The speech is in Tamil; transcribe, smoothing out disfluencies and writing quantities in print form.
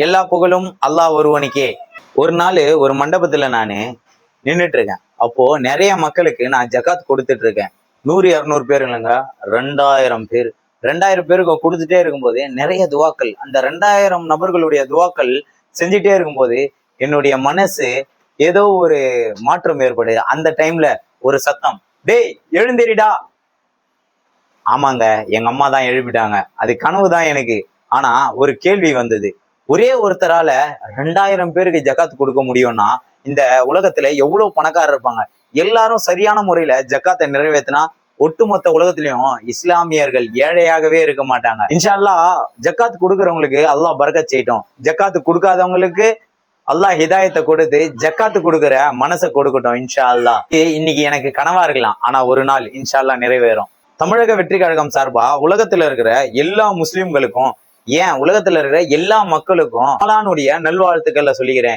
எல்லா புகழும் அல்லாஹ் ஒருவனுக்கே. ஒரு நாள் ஒரு மண்டபத்துல நானு நின்றுட்டு இருக்கேன். அப்போ நிறைய மக்களுக்கு நான் ஜக்காத் கொடுத்துட்டு இருக்கேன். 100 200 பேர் இல்லைங்க, 2000 பேர். 2000 பேருக்கு கொடுத்துட்டே இருக்கும்போது நிறைய துவாக்கள், அந்த 2000 நபர்களுடைய துவாக்கள் செஞ்சுட்டே இருக்கும்போது என்னுடைய மனசு ஏதோ ஒரு மாற்றம் ஏற்படுது. அந்த டைம்ல ஒரு சத்தம், டேய் எழுந்திரிடா. ஆமாங்க, எங்க அம்மா தான் எழுப்பிட்டாங்க. அது கனவு தான் எனக்கு. ஆனா ஒரு கேள்வி வந்தது, ஒரே ஒருத்தரால 2000 பேருக்கு ஜக்காத் கொடுக்க முடியும்னா இந்த உலகத்துல எவ்வளவு பணக்காரர் இருப்பாங்க. எல்லாரும் சரியான முறையில ஜக்காத்தை நிறைவேற்றினா ஒட்டுமொத்த உலகத்திலயும் இஸ்லாமியர்கள் ஏழையாகவே இருக்க மாட்டாங்க. இன்ஷா அல்லாஹ் ஜக்காத் கொடுக்கறவங்களுக்கு அல்லாஹ் பரக்கத் செய்யட்டும். ஜக்காத்து கொடுக்காதவங்களுக்கு அல்லாஹ் ஹிதாயத்தை கொடுத்து ஜக்காத்து கொடுக்குற மனசை கொடுக்கட்டும் இன்ஷா அல்லாஹ். இன்னைக்கு எனக்கு கனவா இருக்கலாம், ஆனா ஒரு நாள் இன்ஷா அல்லாஹ் நிறைவேறும். தமிழக வெற்றி கழகம் சார்பா உலகத்துல இருக்கிற எல்லா முஸ்லிம்களுக்கும், ஏன் உலகத்துல இருக்கிற எல்லா மக்களுக்கும் நாளானுடைய நல்வாழ்த்துக்களை சொல்லிக்கிறேன்.